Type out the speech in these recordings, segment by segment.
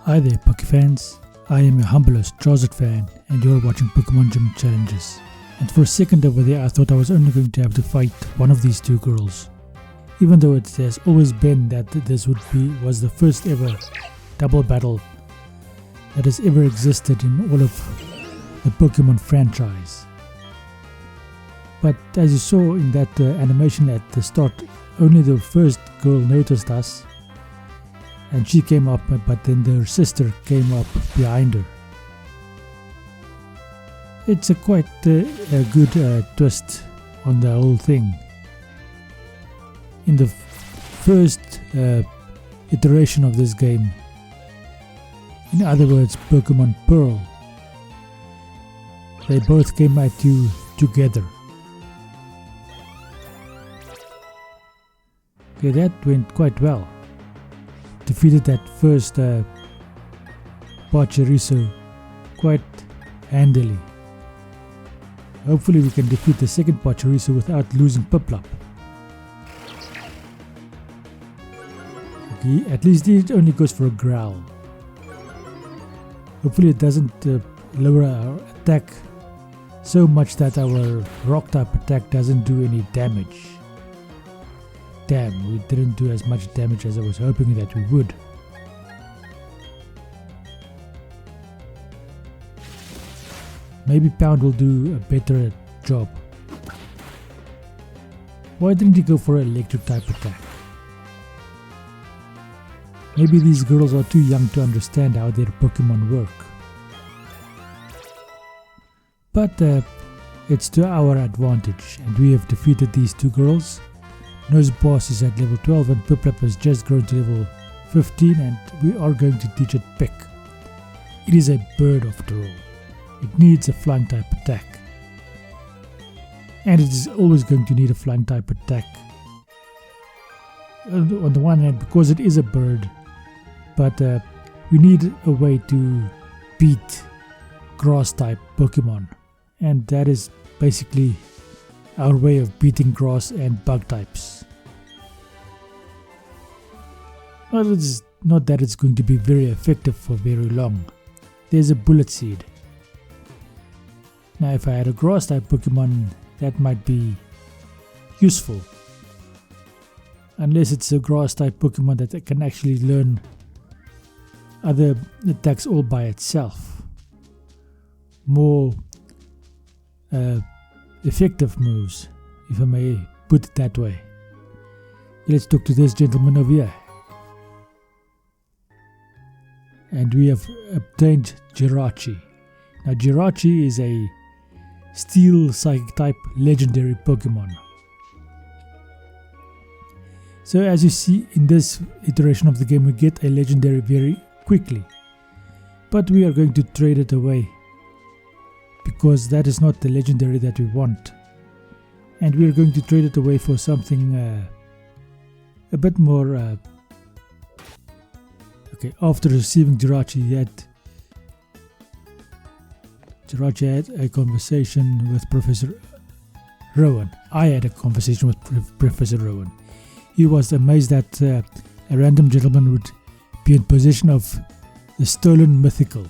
Hi there Poké fans, I am your humblest Charizard fan and you're watching Pokemon Gym Challenges. And for a second over there I thought I was only going to have to fight one of these two girls. Even though it has always been that this was the first ever double battle that has ever existed in all of the Pokemon franchise. But as you saw in that animation at the start, only the first girl noticed us and she came up, but then her sister came up behind her. It's a quite a good twist on the whole thing. In the first iteration of this game, in other words Pokemon Pearl, they both came at you together. Okay, that went quite well. Defeated that first Pachirisu quite handily. Hopefully we can defeat the second Pachirisu without losing Piplup. Okay, at least it only goes for a growl. Hopefully it doesn't lower our attack so much that our rock type attack doesn't do any damage. Damn, we didn't do as much damage as I was hoping that we would. Maybe Pound will do a better job. Why didn't he go for an electric type attack? Maybe these girls are too young to understand how their Pokemon work. But it's to our advantage and we have defeated these two girls. Noseboss is at level 12 and Piplup has just grown to level 15 and we are going to teach it Pick. It is a bird after all. It needs a flying type attack. And it is always going to need a flying type attack. On the one hand because it is a bird, but we need a way to beat grass type Pokemon. And that is basically our way of beating grass and bug types. Well, it's not that it's going to be very effective for very long. There's a Bullet Seed. Now if I had a grass type Pokemon, that might be useful. Unless it's a grass type Pokemon that can actually learn other attacks all by itself. More effective moves, if I may put it that way. Let's talk to this gentleman over here. And we have obtained Jirachi. Now Jirachi is a Steel Psychic type legendary Pokemon. So as you see in this iteration of the game, we get a legendary very quickly. But we are going to trade it away, because that is not the legendary that we want. And we are going to trade it away for something a bit more... Okay, after receiving Jirachi, Jirachi had a conversation with Professor Rowan. I had a conversation with Professor Rowan. He was amazed that a random gentleman would be in possession of the stolen mythical.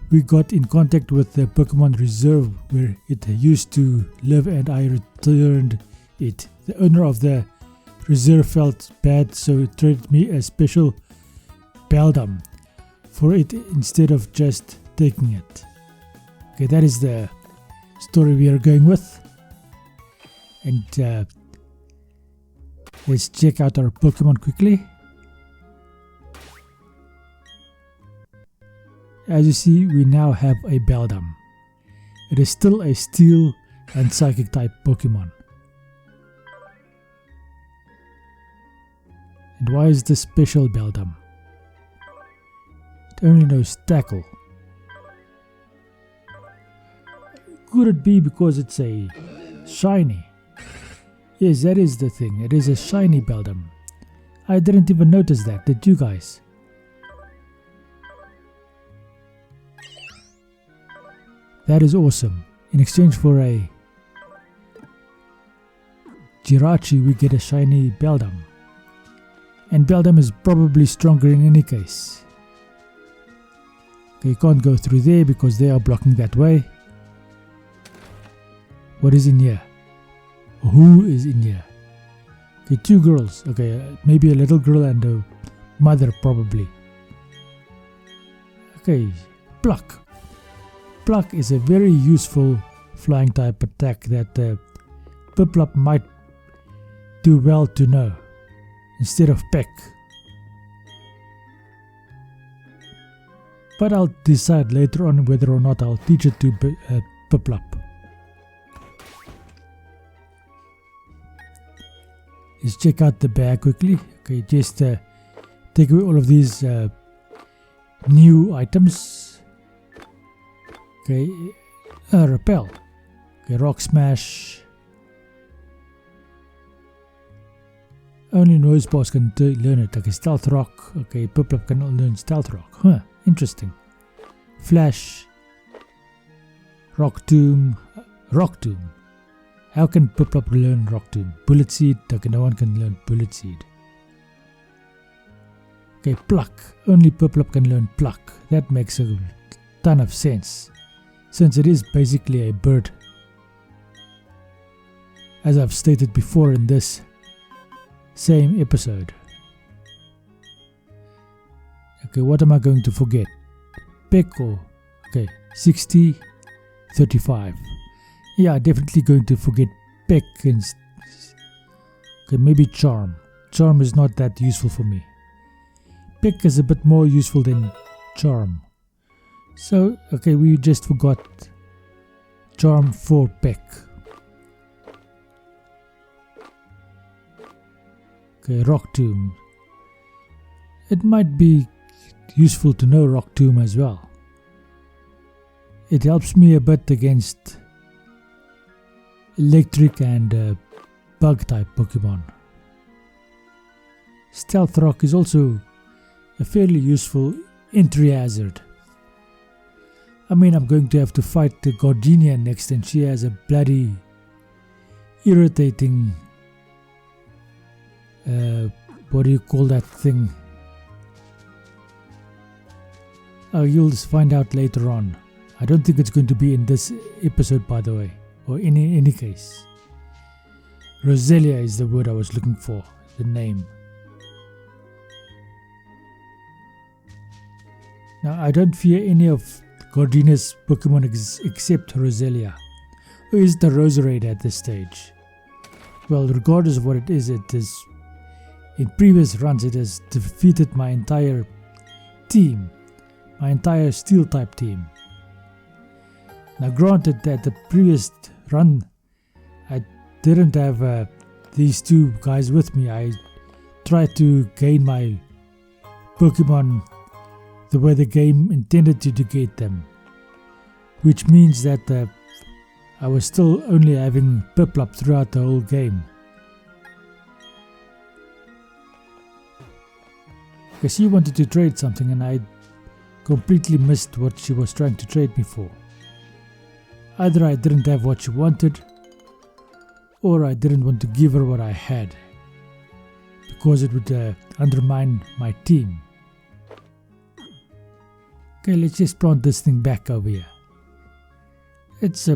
We got in contact with the Pokemon Reserve where it used to live and I returned it. The owner of the reserve felt bad, so he traded me a special Beldum for it instead of just taking it. Okay, that is the story we are going with. And let's check out our Pokemon quickly. As you see, we now have a Beldum. It is still a Steel and Psychic type Pokemon. And why is this special Beldum? It only knows Tackle. Could it be because it's a shiny? Yes, that is the thing. It is a shiny Beldum. I didn't even notice that, did you guys? That is awesome. In exchange for a Jirachi, we get a shiny Beldum. And Beldum is probably stronger in any case. Okay, you can't go through there because they are blocking that way. What is in here? Who is in here? Okay, 2 girls. Okay, maybe a little girl and a mother probably. Okay, pluck. Pluck is a very useful flying type attack that Piplup might do well to know instead of peck. But I'll decide later on whether or not I'll teach it to Piplup. Let's check out the bag quickly. Okay, just take away all of these new items. Okay, repel. Okay, rock smash. Only noise boss can learn it. Okay, stealth rock. Okay, Piplup can learn stealth rock. Huh, interesting. Flash. Rock tomb. Rock tomb. How can Piplup learn rock tomb? Bullet seed. Okay, no one can learn bullet seed. Okay, pluck. Only Piplup can learn pluck. That makes a ton of sense, since it is basically a bird. As I've stated before in this same episode. Okay, what am I going to forget? Peck or... Okay, 60, 35. Yeah, definitely going to forget peck and... Okay, maybe charm. Charm is not that useful for me. Peck is a bit more useful than charm. So, okay, we just forgot charm for peck. Okay, rock tomb. It might be useful to know rock tomb as well. It helps me a bit against electric and bug type Pokemon. Stealth rock is also a fairly useful entry hazard. I mean, I'm going to have to fight the Gardenia next, and she has a bloody irritating what do you call that thing? Oh, you'll just find out later on. I don't think it's going to be in this episode, by the way, or in any case. Roselia is the word I was looking for, the name. Now, I don't fear any of Gardenia's Pokemon except Roselia, who is the Roserade at this stage. Well, regardless of what it is, in previous runs it has defeated my entire team, my entire Steel type team. Now granted that the previous run I didn't have these 2 guys with me. I tried to gain my Pokemon the way the game intended to get them, which means that I was still only having Piplup throughout the whole game. Because she wanted to trade something and I completely missed what she was trying to trade me for. Either I didn't have what she wanted, or I didn't want to give her what I had, because it would undermine my team. Okay, let's just plant this thing back over here. It's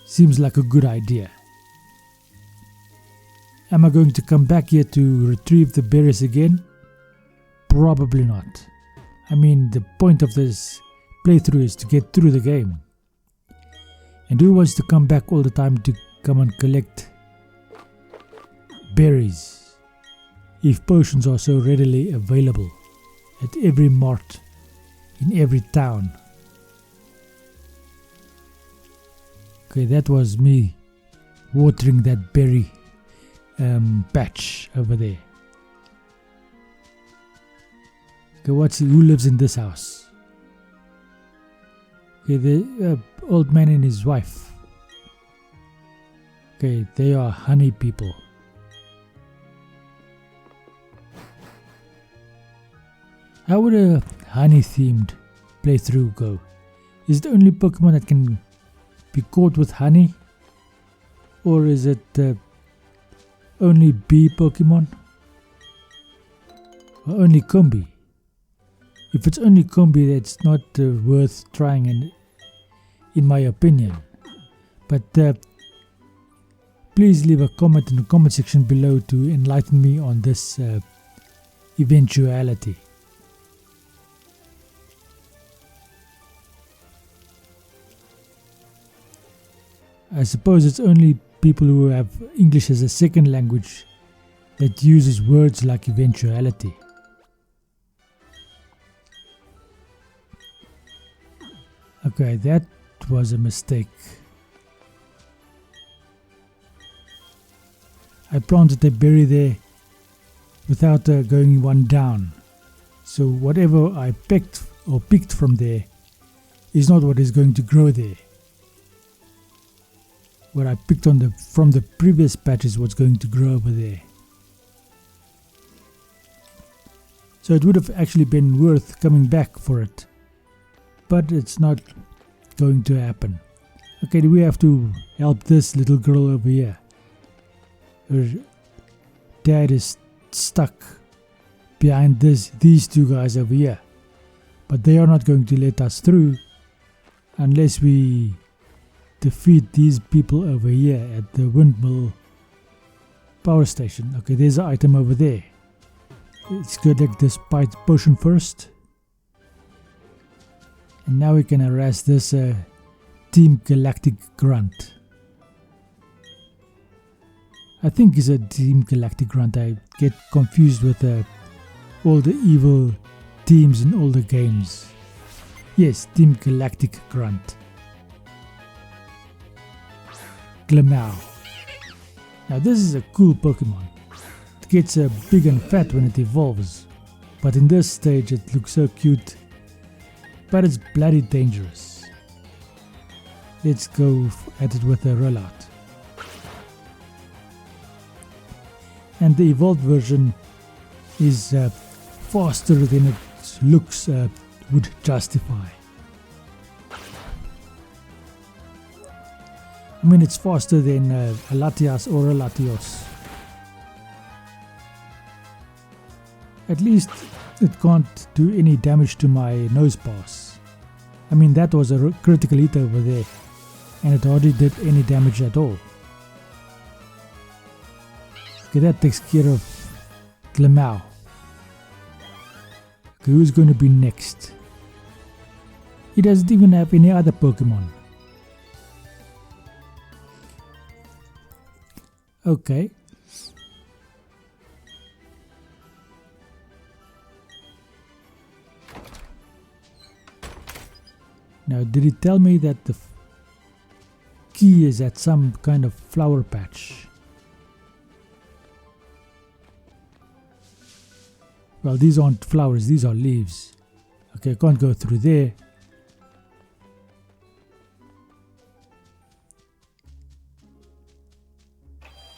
seems like a good idea. Am I going to come back here to retrieve the berries again? Probably not. I mean, the point of this playthrough is to get through the game. And who wants to come back all the time to come and collect berries if potions are so readily available at every mart in every town? Okay, that was me watering that berry patch over there. Okay, who lives in this house? Okay, the old man and his wife. Okay, they are honey people. How would a honey themed playthrough go? Is it only Pokemon that can be caught with honey? Or is it only bee Pokemon? Or only Combi? If it's only combi, that's not worth trying in my opinion. But please leave a comment in the comment section below to enlighten me on this eventuality. I suppose it's only people who have English as a second language that uses words like eventuality. Okay, that was a mistake. I planted a berry there without going one down. So whatever I picked from there is not what is going to grow there. What I picked from the previous patch is what's going to grow over there. So it would have actually been worth coming back for it. But it's not going to happen. Okay, we have to help this little girl over here. Her dad is stuck behind these two guys over here. But they are not going to let us through unless we defeat these people over here at the windmill power station. Okay, there's an item over there. Let's go take this potion first. And now we can harass this Team Galactic Grunt. I think it's a Team Galactic Grunt. I get confused with all the evil teams in all the games. Yes, Team Galactic Grunt. Glamau. Now this is a cool Pokemon. It gets big and fat when it evolves. But in this stage it looks so cute. But it's bloody dangerous. Let's go at it with a rollout. And the evolved version is faster than its looks would justify. I mean, it's faster than a Latias or a Latios. At least it can't do any damage to my nose pass. I mean, that was a critical hit over there, and it hardly did any damage at all. Okay, that takes care of Glamau. Okay, who's going to be next? He doesn't even have any other Pokemon. Okay. Now, did he tell me that the key is at some kind of flower patch? Well, these aren't flowers, these are leaves. Okay, I can't go through there.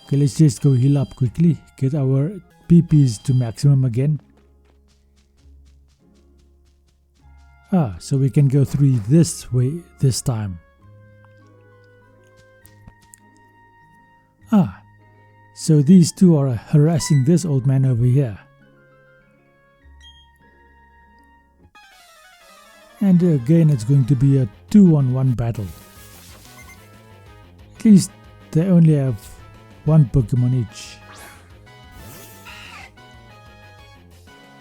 Okay, let's just go heal up quickly, get our PPs to maximum again. Ah, so we can go through this way this time. Ah, so these two are harassing this old man over here. And again it's going to be a 2-on-1 battle. At least they only have one Pokemon each.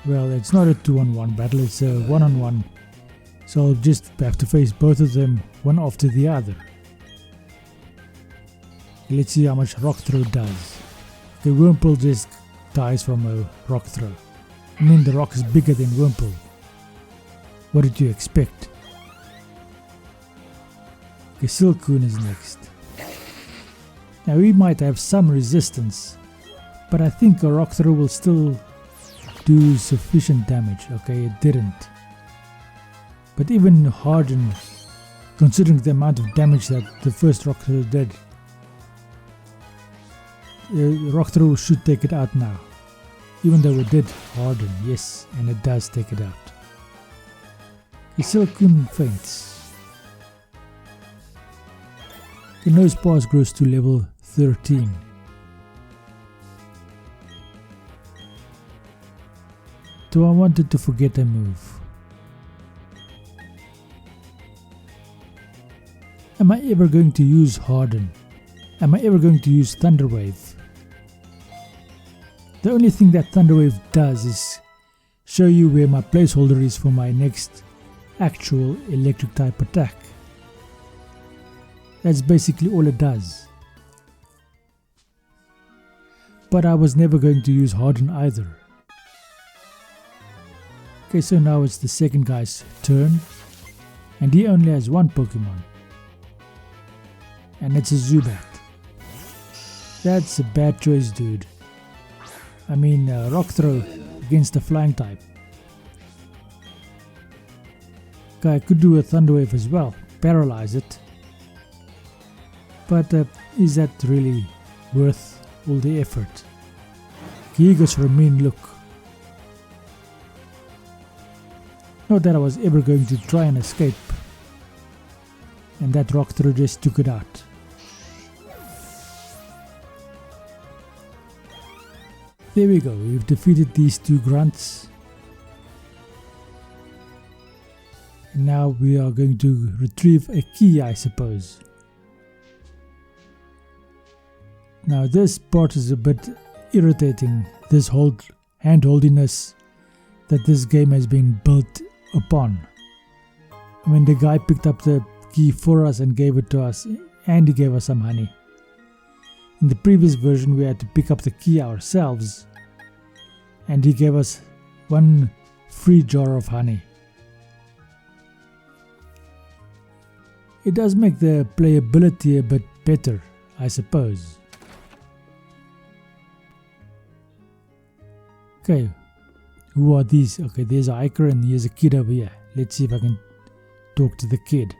Well, it's not a 2-on-1 battle, it's a 1-on-1. So I'll just have to face both of them one after the other. Let's see how much rock throw does. Okay, Wurmple just dies from a rock throw. I mean, the rock is bigger than Wurmple. What did you expect? Okay, Silcoon is next. Now we might have some resistance, but I think a rock throw will still do sufficient damage. Okay, it didn't. But even Harden, considering the amount of damage that the first rock throw did, rock throw should take it out now. Even though it did harden, yes, and it does take it out. Silcoon faints. The nose pass grows to level 13. Do I wanted to forget a move? Am I ever going to use Harden? Am I ever going to use Thunderwave? The only thing that Thunderwave does is show you where my placeholder is for my next actual electric type attack. That's basically all it does. But I was never going to use Harden either. Okay, so now it's the second guy's turn, and he only has one Pokemon, and it's a Zubat. That's a bad choice, dude. I mean, Rock Throw against the flying type. Okay, I could do a Thunder Wave as well, paralyze it. But is that really worth all the effort? He goes for a mean look. Not that I was ever going to try and escape. And that Rock Throw just took it out. There we go, we've defeated these two grunts. And now we are going to retrieve a key, I suppose. Now this part is a bit irritating, this whole hand-holdiness that this game has been built upon. I mean, the guy picked up the key for us and gave it to us, and he gave us some honey. In the previous version we had to pick up the key ourselves, and he gave us one free jar of honey. It does make the playability a bit better, I suppose. Okay, who are these? Okay, there's a hiker and here's a kid over here. Let's see if I can talk to the kid.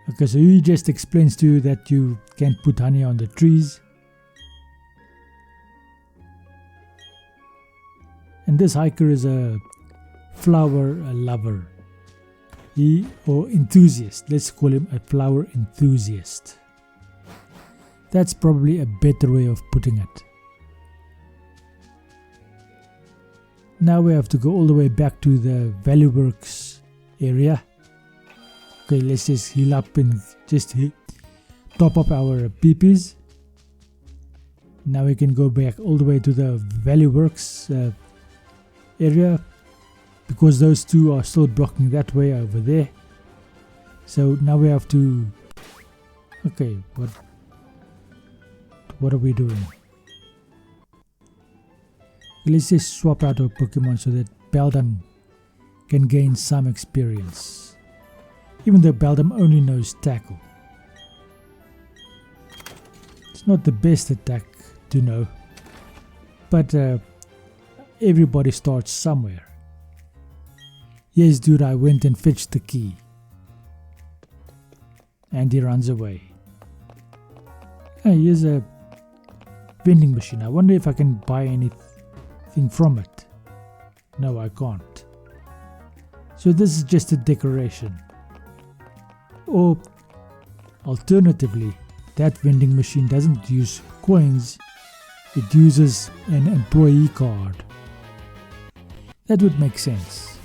Okay, so he just explains to you that you can't put honey on the trees. And this hiker is a flower lover. Or enthusiast. Let's call him a flower enthusiast. That's probably a better way of putting it. Now we have to go all the way back to the Value Works area. Okay, let's just heal up and just top up our PPs. Now we can go back all the way to the Value Works area, because those two are still blocking that way over there. So now we have to... Okay, what are we doing? Let's just swap out our Pokemon so that Beldam can gain some experience. Even though Beldam only knows Tackle. It's not the best attack to know, but everybody starts somewhere. Yes, dude, I went and fetched the key. And he runs away. Hey, here's a vending machine. I wonder if I can buy anything from it. No, I can't. So this is just a decoration. Or alternatively, that vending machine doesn't use coins, it uses an employee card. That would make sense.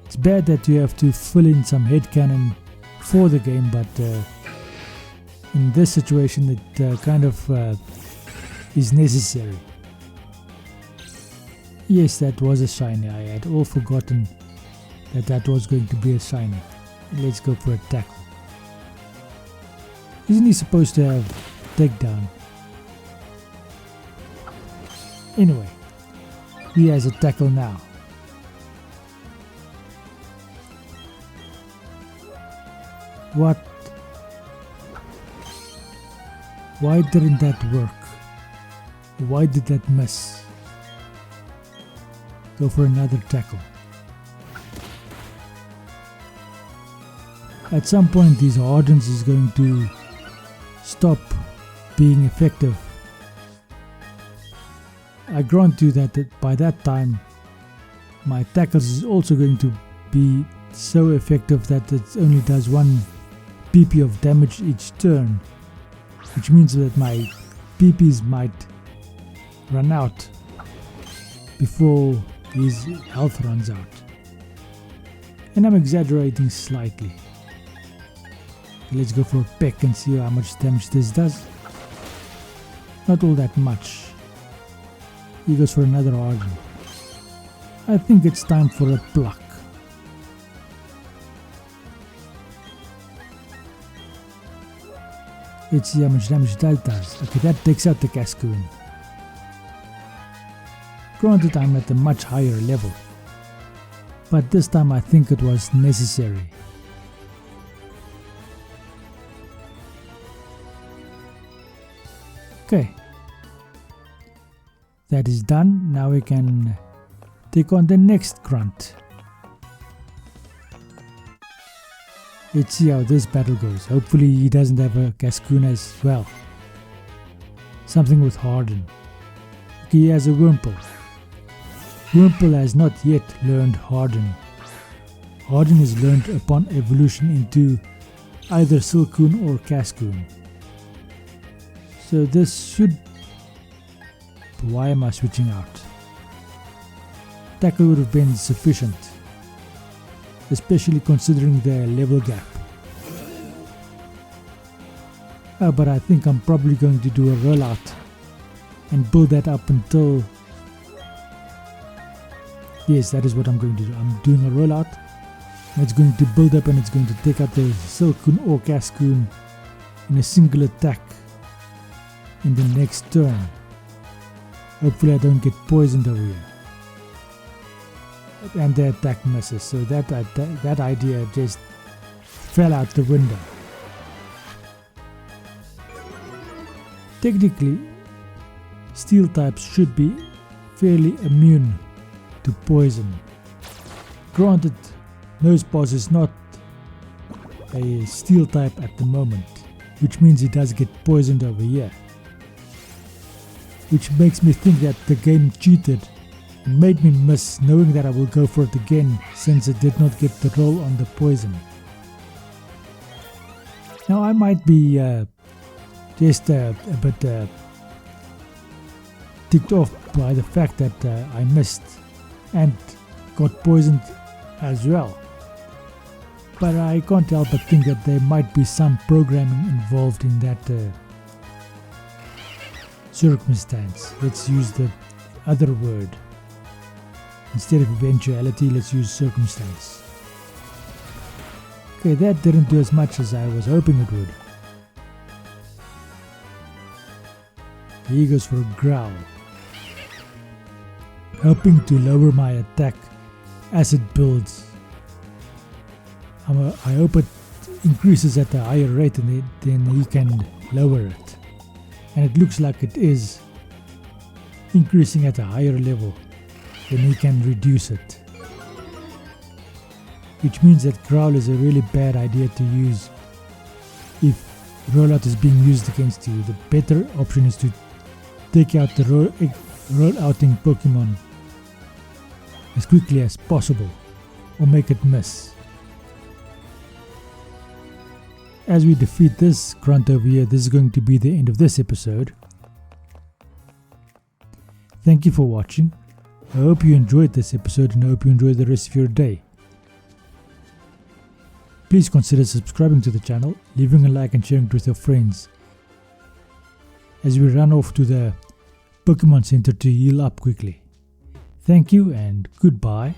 It's bad that you have to fill in some headcanon for the game, but in this situation it kind of is necessary. Yes, that was a shiny. I had all forgotten that was going to be a shiny. Let's go for a tackle. Isn't he supposed to have takedown? Anyway, he has a tackle now. What? Why didn't that work? Why did that miss? Go for another tackle. At some point these Hardens is going to stop being effective. I grant you that by that time my tackles is also going to be so effective that it only does 1 PP of damage each turn, which means that my PPs might run out before his health runs out. And I'm exaggerating slightly. Let's go for a peck and see how much damage this does. Not all that much. He goes for another Harden. I think it's time for a pluck. Let's see how much damage that does. Okay, that takes out the Cascoon. Granted, I'm at a much higher level, but this time I think it was necessary. Okay, that is done. Now we can take on the next grunt. Let's see how this battle goes. Hopefully he doesn't have a Cascoon as well. Something with Harden. Okay, he has a Wurmple. Wurmple has not yet learned Harden. Harden is learned upon evolution into either Silcoon or Cascoon. So this should... Why am I switching out? Tackle would have been sufficient, especially considering the level gap. But I think I'm probably going to do a rollout and build that up until... Yes, that is what I'm going to do. I'm doing a rollout and it's going to build up and it's going to take out the Silcoon or Cascoon in a single attack in the next turn. Hopefully I don't get poisoned over here. And the attack misses, so that idea just fell out the window. Technically, steel types should be fairly immune to poison. Granted, Nosepaws is not a steel type at the moment, which means he does get poisoned over here. Which makes me think that the game cheated and made me miss, knowing that I will go for it again since it did not get the roll on the poison. Now I might be just a bit ticked off by the fact that I missed and got poisoned as well. But I can't help but think that there might be some programming involved in that circumstance. Let's use the other word. Instead of eventuality, let's use circumstance. Okay, that didn't do as much as I was hoping it would. He goes for a growl, helping to lower my attack as it builds. I hope it increases at a higher rate and then he can lower it. And it looks like it is increasing at a higher level, then he can reduce it. Which means that growl is a really bad idea to use if rollout is being used against you. The better option is to take out the rollouting Pokemon as quickly as possible or make it miss. As we defeat this grunt over here, this is going to be the end of this episode. Thank you for watching. I hope you enjoyed this episode and I hope you enjoy the rest of your day. Please consider subscribing to the channel, leaving a like and sharing it with your friends as we run off to the Pokemon Center to heal up quickly. Thank you and goodbye.